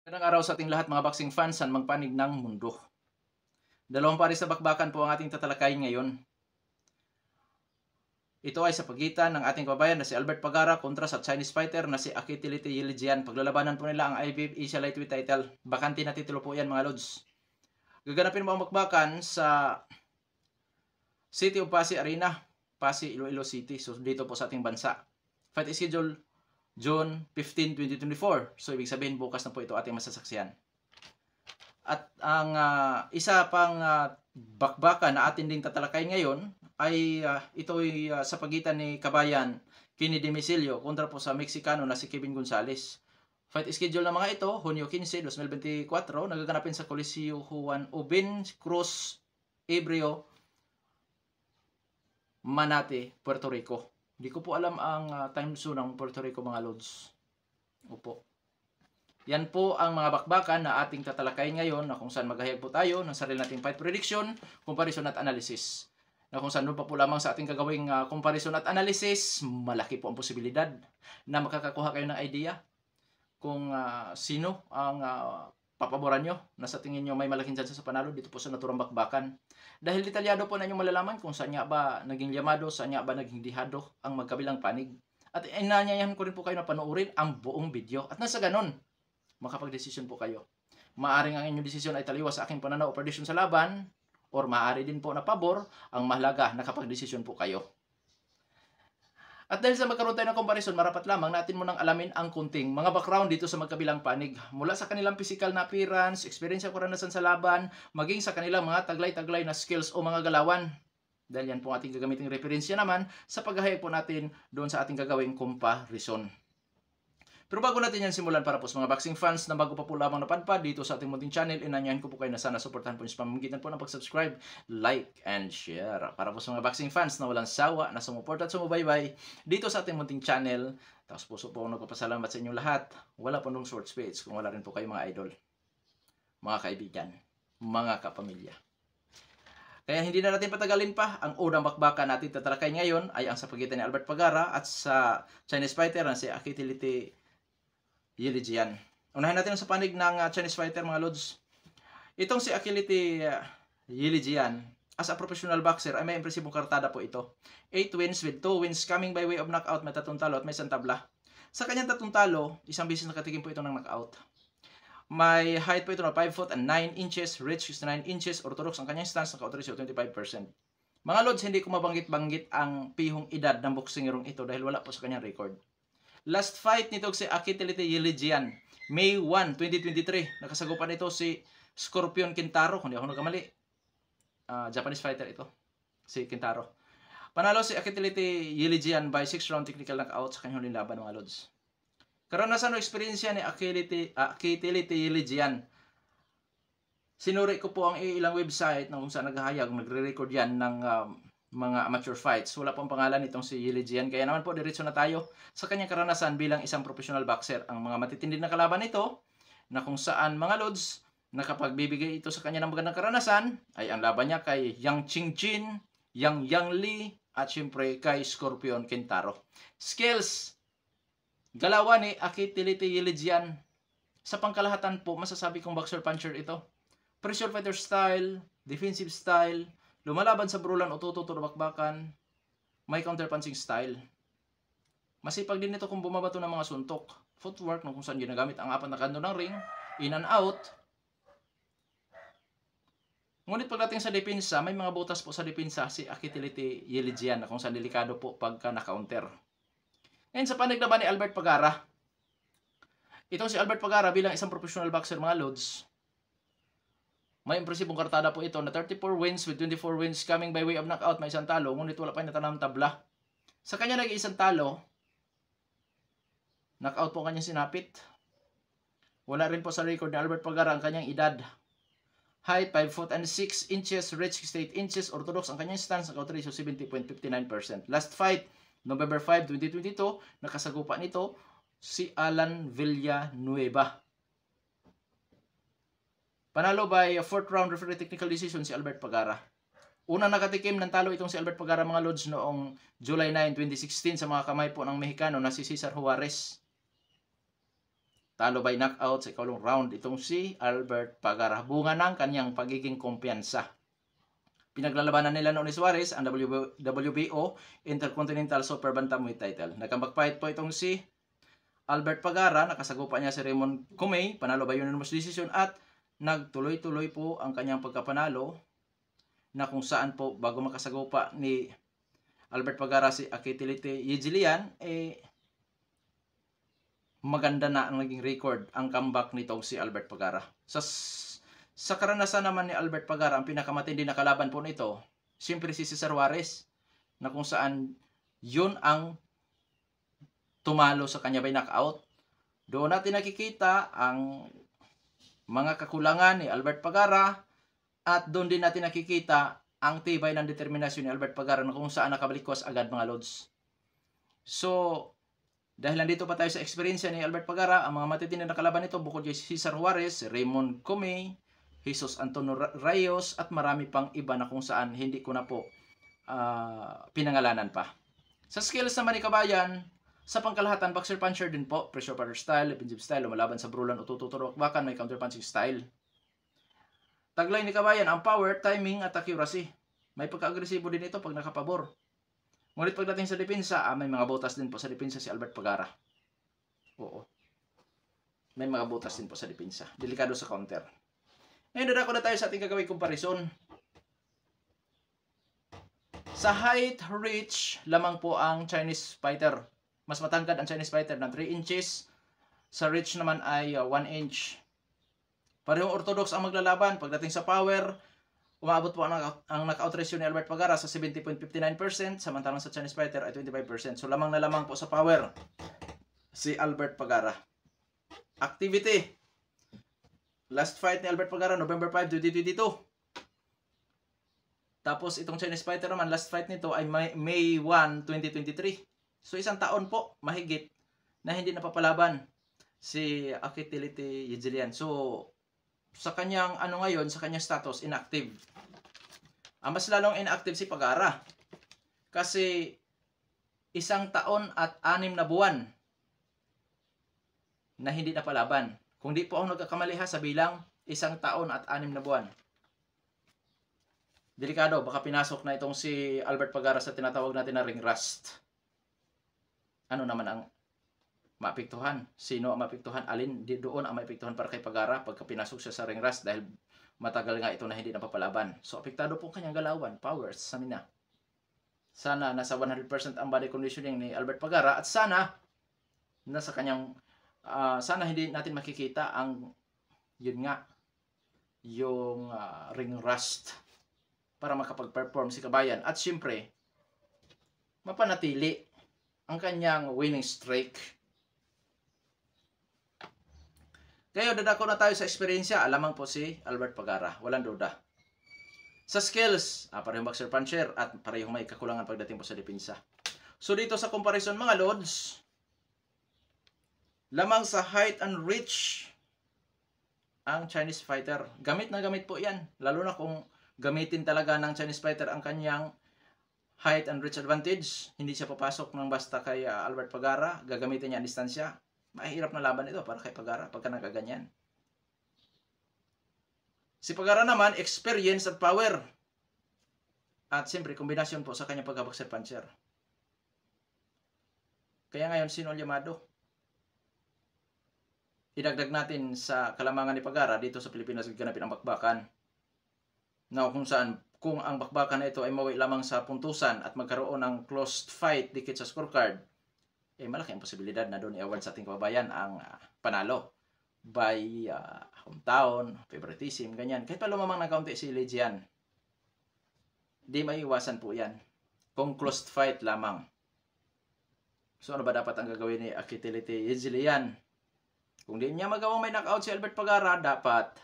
Magandang araw sa ating lahat mga boxing fans sa magpanig ng mundo. Dalawang pares na bakbakan po ang ating tatalakayin ngayon. Ito ay sa pagitan ng ating kababayan na si Albert Pagara kontra sa Chinese fighter na si Akitiliti Yilijian. Paglalabanan po nila ang IBF Asia Lightweight title. Bakante na titulo po yan mga lods. Gaganapin mo ang bakbakan sa City of Pasig Arena, Pasig, Iloilo City. So dito po sa ating bansa. Fight schedule June 15, 2024. So ibig sabihin bukas na po ito ating masasaksihan. At ang isa pang bakbakan na atin ding tatalakayin ngayon ay ito'y sa pagitan ni Kabayan Kenny Demisilio kontra po sa Meksikano na si Kevin Gonzalez. Fight schedule ng mga ito, Hunyo 15, 2024, nagaganapin sa Coliseo Juan Obin Cruz Ebrio, Manate, Puerto Rico. Hindi ko po alam ang time zone ng Puerto Rico mga lods. Opo. Yan po ang mga bakbakan na ating tatalakayin ngayon na kung saan maghahayag po tayo ng sarili nating fight prediction, comparison at analysis. Na kung saan doon pa po lamang sa ating gagawing comparison at analysis, malaki po ang posibilidad na makakakuha kayo ng idea kung sino ang papaboran nyo na sa tingin nyo may malaking chance sa panalo dito po sa naturang bakbakan. Dahil detalyado po na inyong malalaman kung saan nga ba naging yamado, saan nga ba naging dihado ang magkabilang panig. At inanyayahan ko rin po kayo na panoorin ang buong video. At nasa ganon, makapag-desisyon po kayo. Maaring ang inyong desisyon ay taliwas sa aking pananaw o prediction sa laban, or maaari din po na pabor. Ang mahalaga, nakapag-desisyon po kayo. At dahil sa magkaroon tayo ng comparison, marapat lamang natin munang alamin ang kunting mga background dito sa magkabilang panig. Mula sa kanilang physical na appearance, experience at karanasan sa laban, maging sa kanilang mga taglay-taglay na skills o mga galawan. Dahil yan po ating gagamiting referensya naman sa paghahayag po natin doon sa ating gagawing comparison. Pero bago natin yan simulan, para po sa mga boxing fans na bago pa po lamang napadpad dito sa ating munting channel, inanyahan ko po kayo na sana suportahan po sa pamamagitan po ng pag-subscribe, like, and share. Para po sa mga boxing fans na walang sawa, na sumuporta at sumubaybay dito sa ating munting channel. Tapos puso po ako nagpapasalamat sa inyong lahat. Wala po nung short speech kung wala rin po kayo mga idol, mga kaibigan, mga kapamilya. Kaya hindi na natin patagalin pa. Ang unang bakbakan natin tatalakayin ngayon ay ang sa pagitan ni Albert Pagara at sa Chinese fighter na si Akitiliti Yilijian. Unahin natin sa panig ng Chinese fighter mga lods. Itong si Akitiliti Yilijian, as a professional boxer, ay may impresibong kartada po ito. 8 wins with 2 wins coming by way of knockout, may 3 talo at may 1 tabla. Sa kanyang 3 talo, isang beses nakatikim po ito ng knockout. May height po ito na 5 foot and 9 inches, reach 69 inches, orthodox ang kanyang stance, naka-out ratio 25%. Mga lods, hindi ko mabanggit-banggit ang pihong edad ng boksingerong ito dahil wala po sa kanyang record. Last fight nito si Akitiliti Yilijian, May 1, 2023. Nakasagupan nito si Scorpion Kintaro, kung di ako nagkamali. Japanese fighter ito, si Kintaro. Panalo si Akitiliti Yilijian by 6 round technical knockout sa kanyang huling laban mga lods. Karanasan o eksperyensya ni Akitiliti Yilijian. Sinuri ko po ang ilang website na kung saan naghahayag, nagre-record yan ng mga amateur fights. Wala pong pangalan itong si Yilijian. Kaya naman po, diretso na tayo sa kanyang karanasan bilang isang professional boxer. Ang mga matitindi na kalaban nito, na kung saan mga lods, nakapagbibigay ito sa kanya ng magandang karanasan, ay ang laban niya kay Yang Qingjin, Yang Li, at syempre kay Scorpion Kintaro. Skills, galawan ni Akitiliti Yilijian. Sa pangkalahatan po, masasabi kong boxer-puncher ito. Pressure fighter style, defensive style, lumalaban sa brulan o tututuro bakbakan, may counter-punching style. Masipag din ito kung bumabato ng mga suntok. Footwork, kung saan ginagamit ang 4 na kanto ng ring, in and out. Ngunit pagdating sa depensa, may mga butas po sa depensa si Akitiliti Yilijian na kung saan delikado po pagka na-counter. Ngayon sa panig naman ni Albert Pagara. Itong si Albert Pagara bilang isang professional boxer mga lods, may impresibong kartada po ito na 34 wins with 24 wins coming by way of knockout, may 1 talo, ngunit wala pa natanang tabla. Sa kanya nag-1 talo, knockout po ang kanyang sinapit. Wala rin po sa record ni Albert Pagara ang kanyang edad. Height 5 foot and 6 inches, reach 68 inches, orthodox ang kanyang stance, naka-out ratio 70.59%. Last fight, November 5, 2022, nakasagupa nito si Alan Villanueva. Panalo by 4th round referee technical decision si Albert Pagara. Unang nakatikim ng talo itong si Albert Pagara mga lods noong July 9, 2016 sa mga kamay po ng Mexicano na si Cesar Juarez. Talo by knockout sa ikalawang round itong si Albert Pagara. Bunga ng kanyang pagiging kumpiyansa. Pinaglalabanan nila noon ni Suarez ang WBO Intercontinental Super Bantamweight title. Nag-comeback fight po itong si Albert Pagara. Nakasagupa niya si Raymond Comey. Panalo by unanimous decision at nagtuloy-tuloy po ang kanyang pagkapanalo na kung saan po bago makasagupa ni Albert Pagara si Akitilite Yejilian, maganda na ang naging record ang comeback nitong si Albert Pagara. Sa karanasan naman ni Albert Pagara, ang pinakamatindi na kalaban po nito, siyempre si Cesar Juarez, na kung saan yun ang tumalo sa kanya by knockout. Doon natin nakikita ang mga kakulangan ni Albert Pagara at doon din natin nakikita ang tibay ng determinasyon ni Albert Pagara na kung saan nakabalikwas agad mga lods. So, dahil nandito pa tayo sa experience ni Albert Pagara, ang mga matitindi na kalaban nito bukod kay Cesar Juarez, Raymond Comey, Jesus Antonio Rayos at marami pang iba na kung saan hindi ko na po pinangalanan pa. Sa skills naman ni Kabayan, sa pangkalahatan, boxer puncher din po, pressure puncher style, defensive style, lumalaban sa brulan o tututurok-bakan, may counter punching style. Taglay ni Kabayan, ang power, timing at accuracy. May pagka-agresibo din ito pag nakapabor. Ngunit pagdating sa depensa, may mga butas din po sa depensa si Albert Pagara. Oo. May mga butas din po sa depensa. Delikado sa counter. Ngayon, dadako na tayo sa ating gagawin comparison. Sa height, reach, lamang po ang Chinese fighter. Mas matangkad ang Chinese fighter ng 3 inches. Sa reach naman ay 1 inch. Parehong orthodox ang maglalaban. Pagdating sa power, umabot po ang knockout ratio ni Albert Pagara sa 70.59%, samantalang sa Chinese fighter ay 25%. So lamang na lamang po sa power si Albert Pagara. Activity. Last fight ni Albert Pagara, November 5, 2022. Tapos itong Chinese fighter naman, last fight nito ay May 1, 2023. So isang taon po, mahigit, na hindi napapalaban si Akitilite Yejilian. So sa kanyang ngayon, sa kanyang status, inactive. Mas lalong inactive si Pagara. Kasi isang taon at 6 na buwan na hindi napalaban. Kung di po ako nagkakamali sa bilang, isang taon at 6 na buwan. Delikado, baka pinasok na itong si Albert Pagara sa tinatawag natin na ring rust. Ano naman ang maapektuhan? Sino ang maapektuhan? Alin doon ang maapektuhan para kay Pagara pagka pinasok siya sa ring rust dahil matagal nga ito na hindi napapalaban. So, apektado po kanyang galawan, powers, stamina. Sana nasa 100% ang body conditioning ni Albert Pagara at sana nasa kanyang sana hindi natin makikita ang yun nga yung ring rust para makapag-perform si Kabayan at syempre mapanatili ang kanyang winning streak. Kaya dadako na tayo sa eksperyensya. Alamang po si Albert Pagara, walang duda. Sa skills, parehong boxer puncher at parehong may kakulangan pagdating po sa depensa. So dito sa comparison mga lods, lamang sa height and reach ang Chinese fighter. Gamit na gamit po yan. Lalo na kung gamitin talaga ng Chinese fighter ang kanyang height and reach advantage. Hindi siya papasok ng basta kay Albert Pagara. Gagamitin niya ang distansya. Mahirap na laban ito para kay Pagara pagka nagaganyan. Si Pagara naman, experience at power. At siyempre, kombinasyon po sa kanyang pagka-boxer puncher. Kaya ngayon, sino ang llamado? Idagdag natin sa kalamangan ni Pagara dito sa Pilipinas gaganapin ang bakbakan. Na kung saan, kung ang bakbakan na ito ay mawi lamang sa puntusan at magkaroon ng closed fight dikit sa scorecard, malaki ang posibilidad na doon i-award sa ating kababayan ang panalo by hometown, favoritism, ganyan. Kahit pa lumamang ng kaunti si Legian, di maiiwasan po yan kung closed fight lamang. So ano ba dapat ang gagawin ni Akitilite Yejilian? Kung di niya magawang may knockout si Albert Pagara, dapat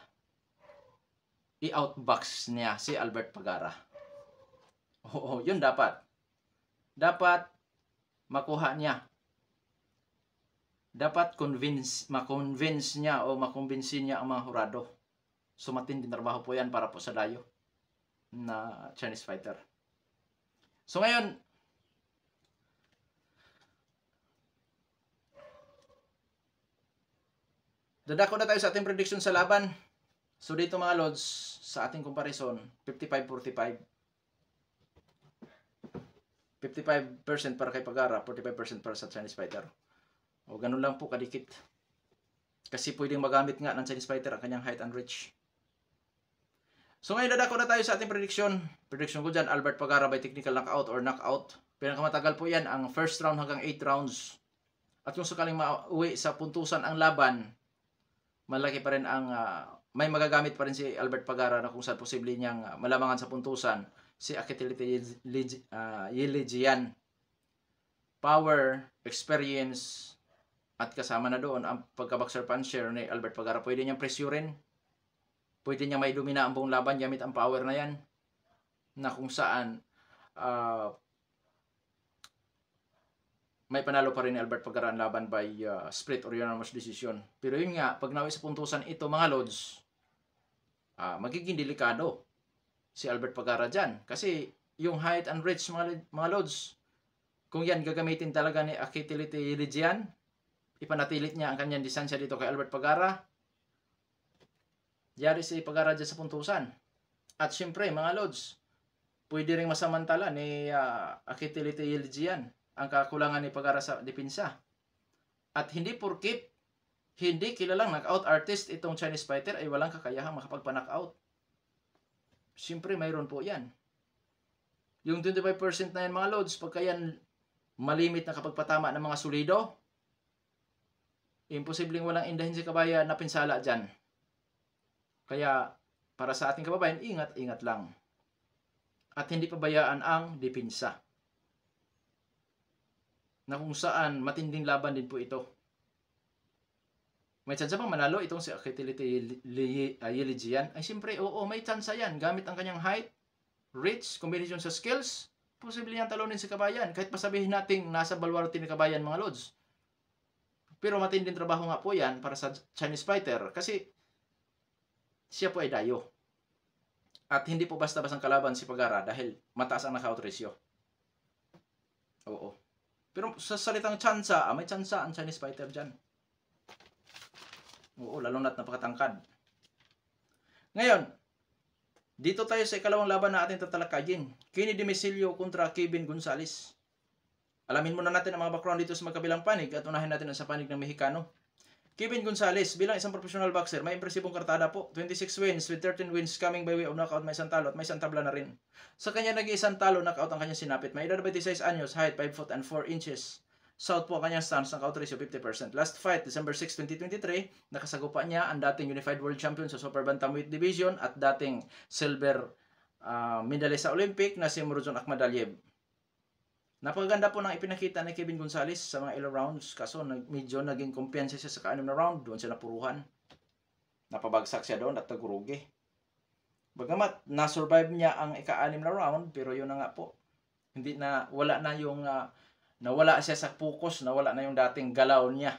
i-outbox niya si Albert Pagara. Oo, yun dapat. Dapat makuha niya. Dapat ma-convince niya o makumbinsin niya ang mga hurado. So matinding trabaho po yan para po sa dayo na Chinese fighter. So ngayon, Dadako na tayo sa ating prediction sa laban. So dito mga lods, sa ating comparison, 55-45. 55% para kay Pagara, 45% para sa Chinese Fighter. O ganun lang po kadikit. Kasi pwedeng magamit nga ng Chinese Fighter ang kanyang height and reach. So ngayon dadako na tayo sa ating prediction. Prediction ko dyan, Albert Pagara by technical knockout or knockout. Pinakamatagal po yan, ang first round hanggang 8 rounds. At kung sakaling mauwi sa puntusan ang laban, malaki pa rin ang may magagamit pa rin si Albert Pagara na kung saan posible niyang malamangan sa puntusan si Akitilite Yilijian. Power, experience, at kasama na doon ang pagka-boxer puncher ni Albert Pagara. Pwede niyang presyurin. Pwede niyang may domina ang buong laban gamit ang power na yan. Na kung saan may panalo pa rin ni Albert Pagara ang laban by split or unanimous decision. Pero yun nga, pag nawi sa puntusan ito mga lods, magiging delikado si Albert Pagara dyan. Kasi yung height and reach mga lods, kung yan gagamitin talaga ni Akitilite Yilijian, ipanatilit niya ang kanyang distansya dito kay Albert Pagara, yari si Pagara dyan sa puntusan. At syempre mga lods, pwede rin masamantala ni Akitilite Yilijian ang kakulangan ni Pagara sa depensa. At hindi porkit hindi kilalang knockout artist itong Chinese fighter ay walang kakayahang makapagpa-knockout. Siyempre mayroon po yan. Yung 25% na yan mga lods, pagka yan malimit na kapagpatama ng mga solido, imposibleng walang indahin si kabayan na pinsala dyan. Kaya para sa ating kababayan, ingat lang. At hindi pabayaan ang depensa. Na kung saan matinding laban din po ito. May chance bang manalo itong si Akitilite Yilijian? Ay siyempre, oo, may chance yan. Gamit ang kanyang height, reach, combination sa skills, posible niyang talunin si kabayan. Kahit pasabihin natin nasa balwarte ni kabayan mga lods. Pero matinding trabaho nga po yan para sa Chinese fighter. Kasi siya po ay dayo. At hindi po basta-basta ang kalaban si Pagara dahil mataas ang knockout ratio. Oo. Pero sa salitang tsansa, may tsansa ang Chinese fighter dyan. Oo, lalo na't napakatangkad. Ngayon, dito tayo sa ikalawang laban na ating tatalakayin. Kenny Demisilio kontra Kevin Gonzalez. Alamin muna natin ang mga background dito sa magkabilang panig at unahin natin ang sa panig ng Mexicano. Kevin Gonzalez, bilang isang professional boxer, may impresibong kartada po. 26 wins with 13 wins coming by way of knockout. May isang talo at may isang tabla na rin. Sa kanya nag-iisang talo, knockout ang kanyang sinapit. May edad 26 anyos, height 5 foot and 4 inches. South po ang kanyang stance, knockout ratio 50%. Last fight, December 6, 2023, nakasagupa niya ang dating Unified World Champion sa Super Bantamweight Division at dating silver medalist sa Olympic na si Murodjon Akhmadaliev. Napakaganda po ng ipinakita ni Kevin Gonzalez sa mga ilang rounds, kaso medyo naging kumpiyansa siya sa ka-6 na round, doon siya napuruhan. Napabagsak siya doon at nagurugi. Bagamat na-survive niya ang ika-6 na round, pero yun na nga po. Hindi na, wala na yung nawala siya sa focus, nawala na yung dating galaw niya.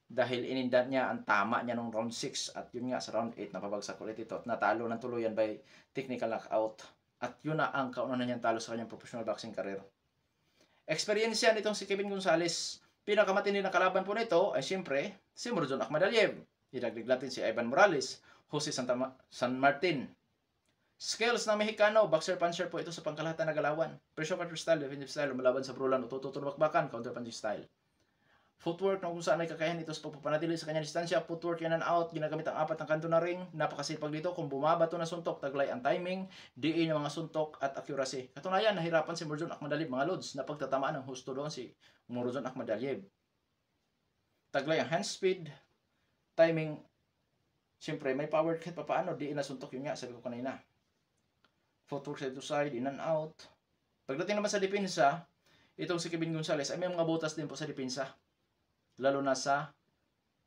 Dahil inindan niya ang tama niya nung round 6 at yun nga sa round 8 napabagsak ulit ito at natalo ng tuluyan by technical knockout. At yun na ang kauna niyang talo sa kanyang professional boxing career. Experience yan itong si Kevin Gonzalez. Pinakamatindi na kalaban po nito ay siyempre si Murodjon Akhmadaliev. Idagdag natin si Ivan Morales, Jose San Martin. Skills na Mexicano, boxer puncher po ito sa pangkalahatan na galawan. Pressure counter style, defensive style, lumalaban sa brulan o tututulbakbakan, counter punching style. Footwork na kung saan may kakayahan ito sa pagpapanatili sa kanyang distansya. Footwork in and out, ginagamit ang 4 ng kanto na ring. Napakasipag dito kung bumabato na suntok, taglay ang timing, DA ng mga suntok at accuracy. Katunayan, nahirapan si Murodjon Akhmadaliev mga lods na pagtatamaan ng husto doon si Murodjon Akhmadaliev. Taglay ang hand speed, timing, siyempre may power kahit papaano, DA na suntok, yun nga sabi ko kanina. Footwork side to side, in and out. Pagdating naman sa depensa, itong si Kevin Gonzalez ay may mga butas din po sa depensa. Lalo na sa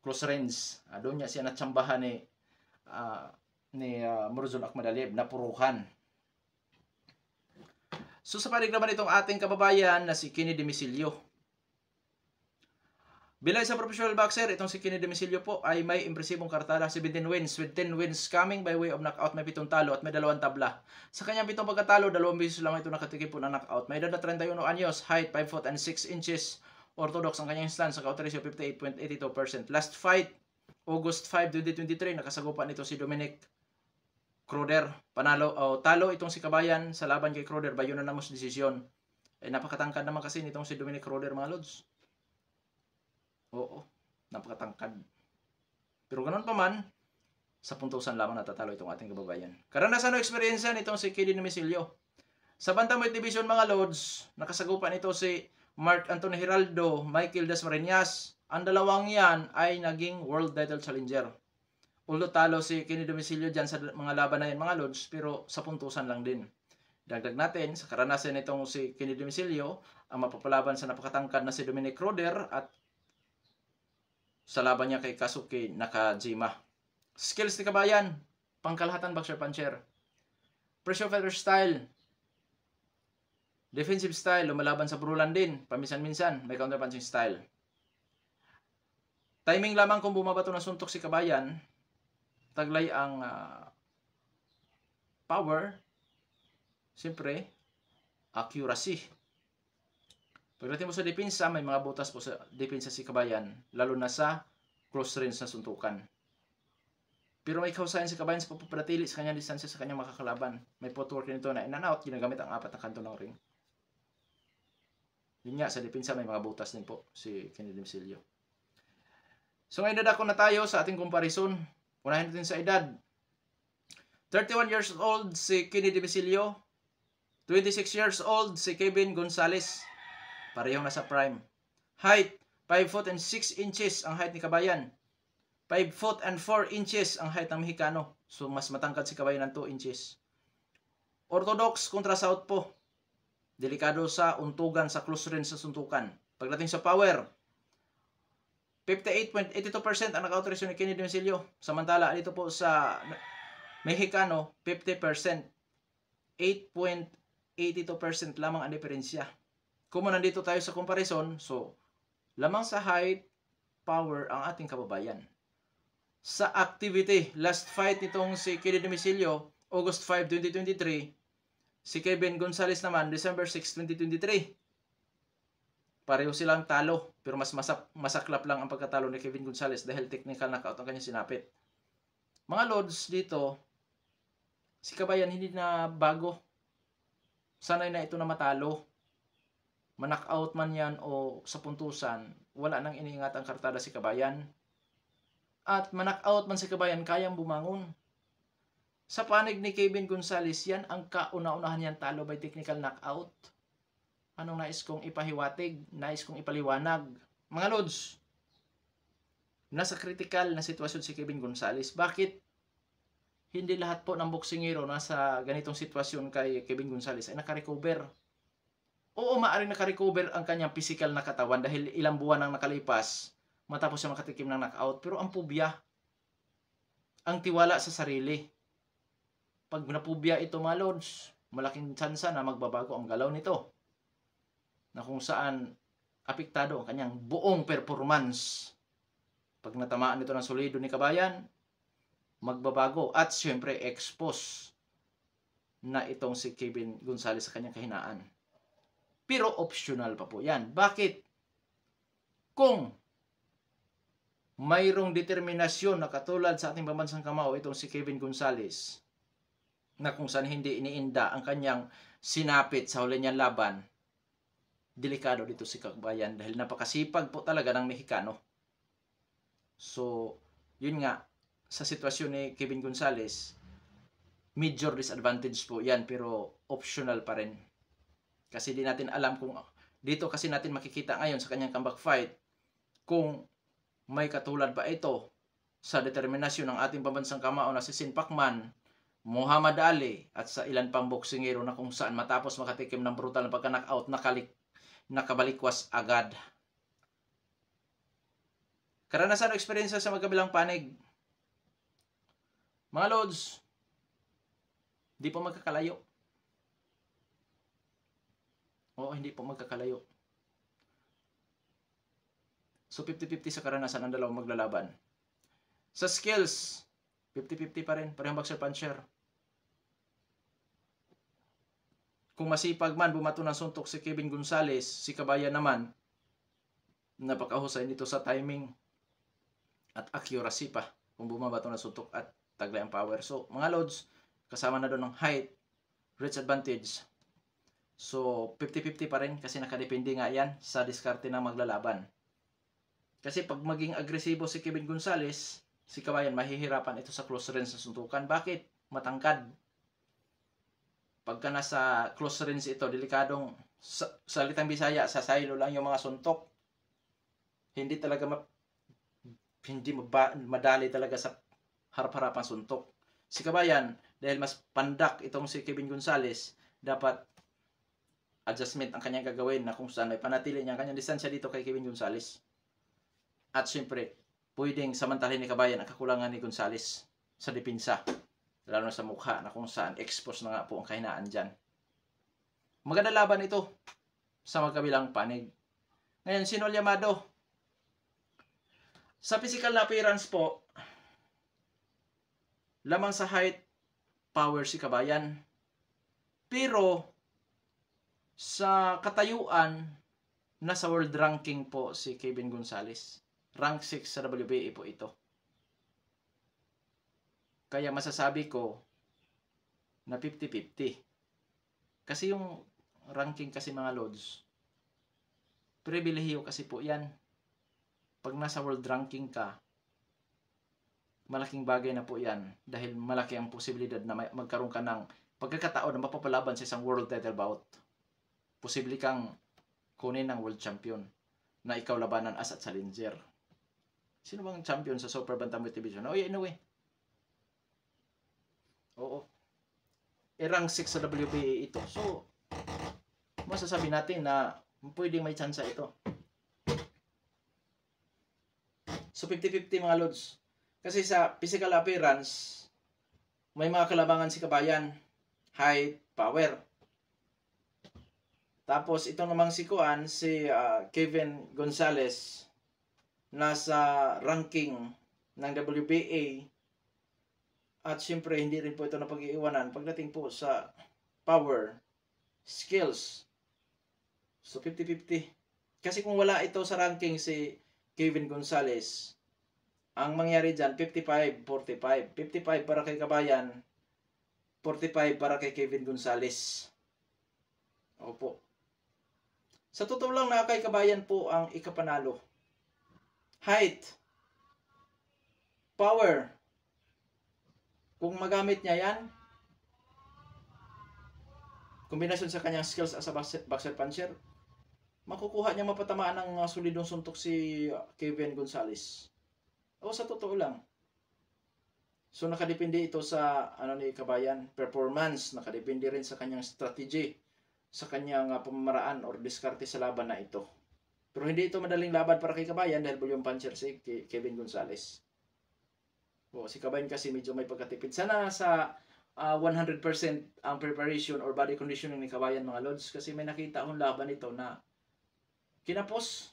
close range. Doon niya siya natsambahan ni Murodjon Akhmadaliev, napuruhan. So sa panig naman itong ating kababayan na si Kenny Demisilio. Bilang isang professional boxer, itong si Kenny Demisilio po ay may impresibong kartada, 17 wins with 10 wins coming by way of knockout, may 7 talo at may 2 tabla. Sa kanyang 7 pagkatalo, 2 beses lang ito nakatikim po ng knockout. May edad na 31 anyos, height 5 foot and 6 inches. Orthodox ang kanyang stance sa knockout ratio 58.82%. Last fight, August 5, 2023, nakasagupa nito si Dominic Crowder. Talo itong si Kabayan sa laban kay Crowder by unanimous decision. Napakatangkad naman kasi nitong si Dominic Crowder, mga lods. Oo, napakatangkad. Pero ganun pa man, sa puntusan lamang natatalo itong ating kababayan. Karanasan o eksperyensya nitong si KD Domicilio. Sa Bantamweight Division, mga lods, nakasagupa nito si Mark Anthony Hiraldo, Michael Dasmariñas. Ang dalawang yan ay naging world title challenger. Although talo si KD Domicilio dyan sa mga laban na yan, mga lods, pero sa puntusan lang din. Dagdag natin, sa karanasan nitong si KD Domicilio, ang mapapalaban sa napakatangkad na si Dominic Crowder at sa laban niya kay Kazuki Nakajima. Skills ni Kabayan, pangkalahatan boxer puncher. Pressure fighter style. Defensive style, lumalaban sa brulan din. Paminsan-minsan, may counterpunching style. Timing lamang kung bumabato ng suntok si Kabayan, taglay ang power, siyempre, accuracy. Pagdating mo sa depensa, may mga butas po sa depensa si Kabayan, lalo na sa close range na suntukan. Pero may kausayan si Kabayan sa pagpapanatili sa kanyang distansya sa kanyang makakalaban. May footwork nito na in and out, ginagamit ang 4 na kanto ng ring. Yun nga, sa depensa may mga butas din po si KD Domicilio. So ngayon dadako na tayo sa ating comparison. Unahin natin sa edad. 31 years old si KD Domicilio. 26 years old si Kevin Gonzalez. Parehong nasa prime. Height, 5 foot and 6 inches ang height ni Kabayan. 5 foot and 4 inches ang height ng Mexicano. So mas matangkad si Kabayan ng 2 inches. Orthodox kontra southpaw. Delikado sa untugan sa close range sa suntukan. Pagdating sa power, 58.82% ang naka-authorization ni KD Domicilio. Samantala, dito po sa Mexicano, 50%. 8.82% lamang ang diferensya. Kung nandito tayo sa comparison, so, lamang sa height, power ang ating kababayan. Sa activity, last fight nitong si KD Domicilio, August 5, 2023, si Kevin Gonzalez naman, December 6, 2023. Pareho silang talo, pero mas masaklap lang ang pagkatalo ni Kevin Gonzalez dahil technical knockout ang kanyang sinapit. Mga lods dito, si Kabayan hindi na bago. Sanay na ito na matalo. Man-knockout man yan o sa puntusan, wala nang iniingat ang kartada si Kabayan. At man-knockout man si Kabayan, kayang bumangon. Sa panig ni Kevin Gonzalez, yan ang kauna-unahan yan talo by technical knockout. Anong nais kong ipahiwatig? Nais kong ipaliwanag? Mga lods, nasa critical na sitwasyon si Kevin Gonzalez. Bakit? Hindi lahat po ng boksingero nasa ganitong sitwasyon kay Kevin Gonzalez ay nakarecover. Oo, maaaring nakarecover ang kanyang physical na katawan dahil ilang buwan ang nakalipas matapos siya makatikim ng knockout. Pero ang pubya, ang tiwala sa sarili, pag napubya ito, mga lods, malaking tsansa na magbabago ang galaw nito. Na kung saan apektado ang kanyang buong performance. Pag natamaan ito ng solido ni Kabayan, magbabago. At syempre, expose na itong si Kevin Gonzalez sa kanyang kahinaan. Pero optional pa po yan. Bakit? Kung mayroong determinasyon na katulad sa ating pambansang kamao, itong si Kevin Gonzalez, na kung saan hindi iniinda ang kanyang sinapit sa huli niyang laban, delikado dito si Kabayan dahil napakasipag po talaga ng Mexicano. So, yun nga, sa sitwasyon ni Kevin Gonzalez, major disadvantage po yan pero optional pa rin. Kasi di natin alam kung, dito kasi natin makikita ngayon sa kanyang comeback fight, kung may katulad ba ito sa determinasyon ng ating pambansang kamao na si Sin Pacman, Muhammad Ali at sa ilan pang boksingero na kung saan matapos makatikim ng brutal na pagka-knockout nakabalikwas agad. Karanasan o eksperyensya sa magkabilang panig. Mga lods, di po magkakalayo. Oo, hindi po magkakalayo. So 50-50 sa karanasan ng dalawang maglalaban. Sa skills, 50-50 pa rin, parehong boxer puncher. Kung masipag man bumato ng suntok si Kevin Gonzalez, si Kabayan naman napakahusay nito sa timing. at accuracy pa kung bumabato na suntok at taglay ang power. So mga lods, kasama na doon ng height, reach advantage. So 50-50 pa rin kasi nakadepende nga yan sa diskarte ng maglalaban. Kasi pag maging agresibo si Kevin Gonzalez, si Kabayan mahihirapan ito sa close range na suntukan. Bakit? Matangkad. Pagka nasa close range ito, delikadong salitang Bisaya, sa silo lang yung mga suntok. Hindi talaga madali talaga sa harap-harapan suntok. Si Kabayan, dahil mas pandak itong si Kevin Gonzalez, dapat adjustment ang kanyang gagawin na kung saan may panatili niya ang kanyang distansya dito kay Kevin Gonzalez. At syempre, pwedeng samantalhin ni Kabayan ang kakulangan ni Gonzalez sa depensa, lalo na sa mukha na kung saan expose na nga po ang kahinaan dyan. Maganda laban ito sa magkabilang panig. Ngayon, Sinol Yamado. Sa physical na appearance po, lamang sa height, power si Kabayan. Pero, sa katayuan, nasa world ranking po si Kevin Gonzalez. Rank 6 sa WBA po ito. Kaya masasabi ko na 50-50. Kasi yung ranking kasi mga lods, pribilehiyo kasi po yan. Pag nasa world ranking ka, malaking bagay na po yan dahil malaki ang posibilidad na magkaroon ka ng pagkakataon na mapapalaban sa isang world title bout. Posible kang kunin ng world champion na ikaw labanan as at challenger. Sino bang champion sa Super Bantamweight Division? Oh, anyway. Oo. Rank 6 sa WBA ito. So, masasabi natin na pwedeng may chance ito. So, 50-50 mga lods. Kasi sa physical appearance, may mga kalabangan si Kabayan. Height, power. Tapos, ito namang si Kevin Gonzalez, nasa ranking ng WBA. At syempre, hindi rin po ito napag-iiwanan pagdating po sa power, skills. So, 50-50. Kasi kung wala ito sa ranking si Kevin Gonzalez, ang mangyari dyan, 55-45. 55 para kay Kabayan, 45 para kay Kevin Gonzalez. Opo. Sa totoo lang na kay Kabayan po ang ikapanalo. Height, power, kung magamit niya yan, kombinasyon sa kanyang skills as a boxer puncher, makukuha niya mapatamaan ng solidong suntok si Kevin Gonzalez. O sa totoo lang. So nakadepende ito sa ni Kabayan, performance, nakadepende rin sa kanyang strategy, sa kanyang pamamaraan or diskarte sa laban na ito. Pero hindi ito madaling laban para kay Kabayan dahil volume puncher si Kevin Gonzalez. O, si Kabayan kasi medyo may pagkatipid. Sana sa 100% ang preparation or body conditioning ni Kabayan mga lods, kasi may nakita akong laban ito na kinapos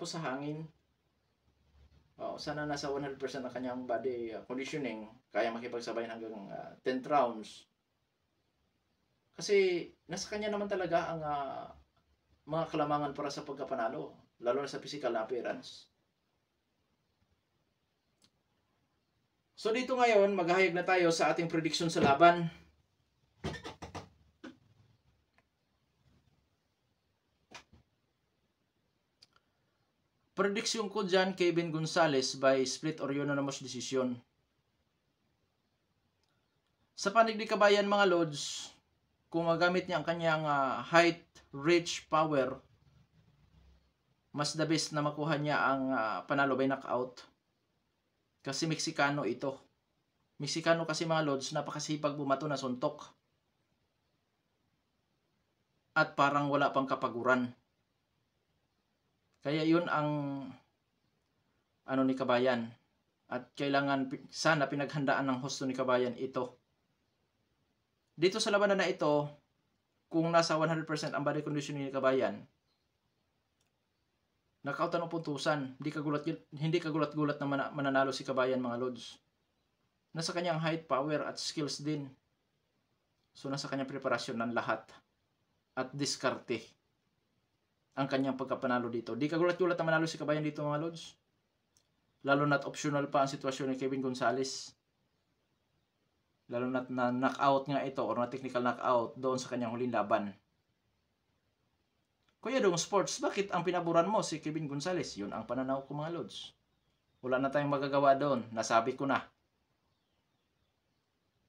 sa hangin. O, sana nasa 100% ang kanyang body conditioning, kaya makipagsabayan hanggang 10 rounds. Kasi nasa kanya naman talaga ang mga kalamangan para sa pagkapanalo, lalo na sa physical appearance. So dito ngayon, maghahayag na tayo sa ating prediction sa laban. Prediction ko dyan, Kevin Gonzalez by split or unanimous decision. Sa panig ni Kabayan mga lods, kung magamit niya ang kanyang height, reach, power, mas the best na makuha niya ang panalo by knockout. Kasi Meksikano ito. Meksikano kasi mga lods, napakasipag bumato na suntok. At parang wala pang kapaguran. Kaya yun ang ni Kabayan. At kailangan sana pinaghandaan ng husto ni Kabayan ito. Dito sa labanan na ito, kung nasa 100% ang body conditioning ni Kabayan, knockout ang puntusan. Hindi kagulat-gulat na mananalo si Kabayan mga lods. Nasa kanyang height, power at skills din. So nasa kanyang preparasyon ng lahat. At diskarte ang kanyang pagkapanalo dito. Di kagulat-gulat na manalo si Kabayan dito mga lods. Lalo na't optional pa ang sitwasyon ni Kevin Gonzalez. Lalo na't na knockout nga ito or na technical knockout doon sa kanyang huling laban. Kuya Dong Sports, bakit ang pinaboran mo si Kevin Gonzalez? Yun ang pananaw ko mga lods. Wala na tayong magagawa doon. Nasabi ko na.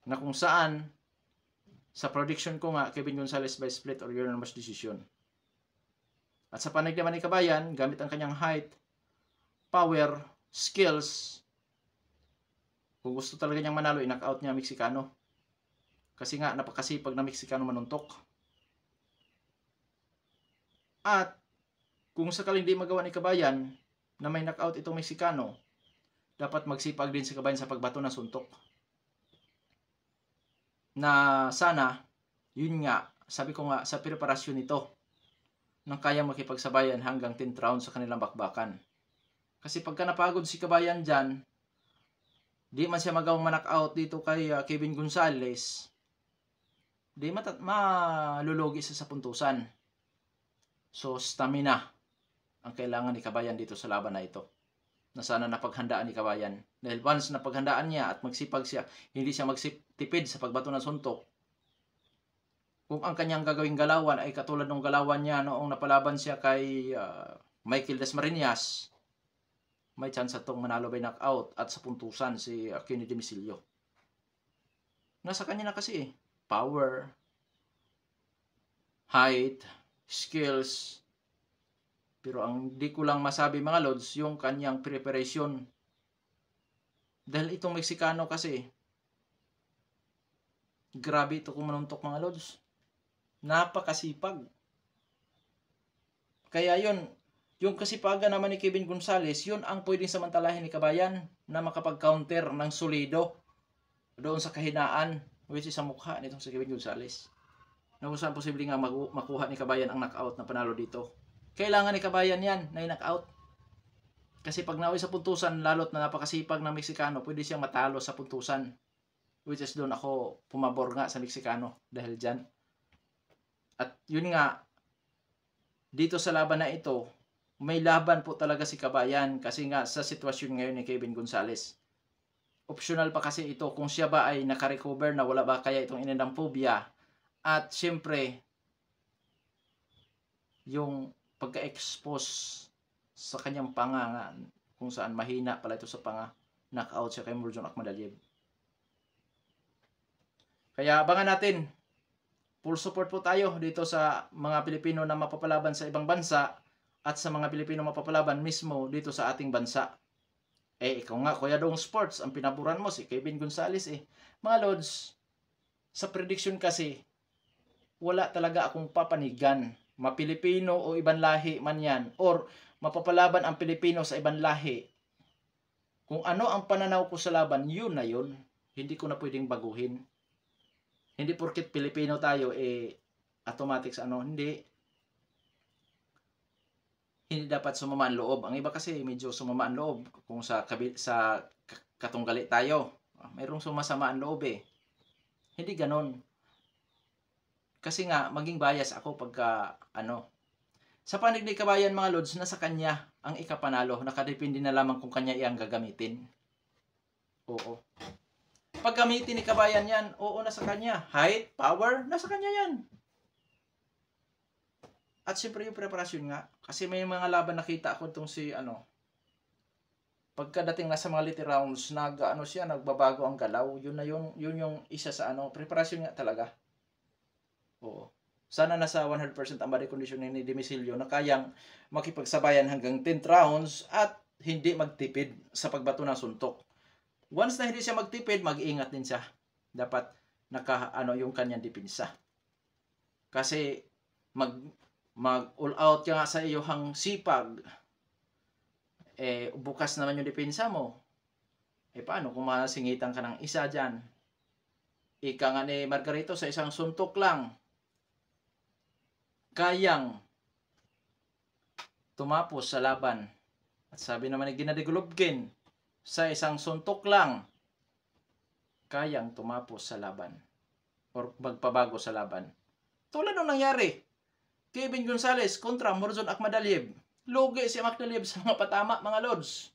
Na kung saan, sa prediction ko nga, Kevin Gonzalez by split or unanimous decision. At sa panig naman ni Kabayan, gamit ang kanyang height, power, skills, kung gusto talaga niyang manalo, i-knockout niya Meksikano. Kasi nga, napakasipag na Meksikano manuntok. At kung sakaling di magawa ni Kabayan na may knockout itong Meksikano, dapat magsipag din si Kabayan sa pagbato ng suntok. Na sana, yun nga, sabi ko nga sa preparasyon nito, nang kaya makipagsabayan hanggang 10th round sa kanilang bakbakan. Kasi pagka napagod si Kabayan dyan, di man siya magawang ma-knockout dito kay Kevin Gonzalez, di malulugi sa puntusan. So, stamina ang kailangan ni Kabayan dito sa laban na ito. Na sana napaghandaan ni Kabayan. Dahil once napaghandaan niya at magsipag siya, hindi siya magsitipid sa pagbato ng suntok. Kung ang kanyang gagawing galawan ay katulad ng galawan niya noong napalaban siya kay Michael Dasmariñas, may chance itong manalo by knockout at sa puntusan si Kenny Demisilio. Nasa kanya na kasi power, height, skills, pero ang di ko lang masabi mga lods, yung kanyang preparation. Dahil itong Meksikano kasi, grabe ito kung manuntok mga lods. Napakasipag. Kaya yun, yung kasipagan naman ni Kevin Gonzalez, yun ang pwedeng samantalahin ni Kabayan na makapag-counter ng solido doon sa kahinaan, which is sa mukha nitong si Kevin Gonzalez. Na kung saan posible nga makuha ni Kabayan ang knockout na panalo dito. Kailangan ni Kabayan yan na i-knockout. Kasi pag nauwi sa puntusan, lalo't na napakasipag ng Meksikano, pwede siyang matalo sa puntusan. Which is doon ako pumabor nga sa Meksikano dahil dyan. At yun nga, dito sa laban na ito, may laban po talaga si Kabayan kasi nga sa sitwasyon ngayon ni Kevin Gonzalez. Optional pa kasi ito kung siya ba ay nakarecover na wala ba kaya itong inendaphobia. At syempre, yung pagka-expose sa kanyang panga, kung saan mahina pala ito sa panga, knockout siya kay Murjon Akhmadaliev. Kaya abangan natin. Full support po tayo dito sa mga Pilipino na mapapalaban sa ibang bansa at sa mga Pilipino mapapalaban mismo dito sa ating bansa. Ikaw nga, Kuya Dong Sports, ang pinaburan mo si Kevin Gonzalez Mga lods, sa prediction kasi, wala talaga akong papanigan. Mapilipino o ibang lahi man yan. Or mapapalaban ang Pilipino sa ibang lahi. Kung ano ang pananaw ko sa laban, yun na yun. Hindi ko na pwedeng baguhin. Hindi porket Pilipino tayo, automatics hindi. Hindi dapat sumama ang loob. Ang iba kasi medyo sumama ang loob. Kung sa katunggali tayo, mayroong sumasama ang loob Hindi ganon. Kasi nga, maging bias ako pagka, sa panig ni Kabayan mga lods, nasa kanya ang ikapanalo. Nakadepende na lamang kung kanya iyang gagamitin. Oo. Pag gamitin ni Kabayan yan, oo, nasa kanya. Height, power, nasa kanya yan. At siyempre yung preparasyon nga. Kasi may mga laban nakita ako itong si, pagkadating na sa mga late rounds, nagbabago ang galaw. Yun yung isa sa preparasyon nga talaga. Oo. Sana nasa 100% ang body condition ni Demisilio na kayang makipagsabayan hanggang 10th rounds at hindi magtipid sa pagbato ng suntok. Once na hindi siya magtipid, mag-ingat din siya. Dapat yung kanyang depensa. Kasi mag all out ka nga sa iyong sipag. Bukas naman yung depensa mo. Paano kung masingitan ka ng isa dyan? Ika nga ni Margarito sa isang suntok lang, kayang tumapos sa laban. At sabi naman ni Gennady Golovkin, sa isang suntok lang, kayang tumapos sa laban. Or magpabago sa laban. Tulad nung nangyari, Kevin Gonzalez kontra Murjon Akhmadaliev. Lugi si Akhmadaliev sa mga patama, mga lods.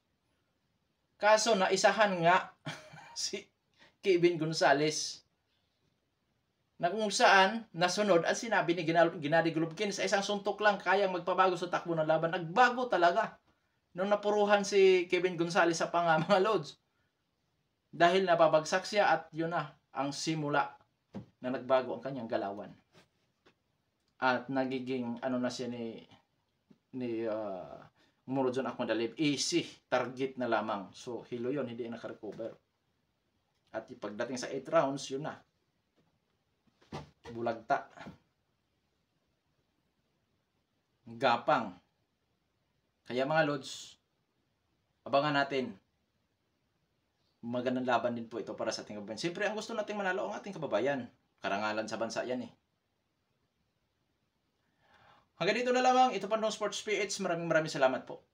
Kaso naisahan nga si Kevin Gonzalez na kung saan nasunod at sinabi ni Gennady Golovkin sa isang suntok lang kayang magpabago sa takbo ng laban. Nagbago talaga nung napuruhan si Kevin Gonzalez sa panga, mga lods. Dahil nababagsak siya at yun na ang simula na nagbago ang kanyang galawan. At nagiging ano na siya ni Murodjon Akhmadaliev, easy target na lamang. So hilo yun, hindi nakarecover. At pagdating sa 8 rounds, yun na. Bulagta. Gapang. Kaya mga lods, abangan natin. Magandang laban din po ito para sa ating kababayan. Siyempre, ang gusto nating manalo ang ating kababayan. Karangalan sa bansa yan eh. Hanggang dito na lamang. Ito pa ng Sports PH. Maraming salamat po.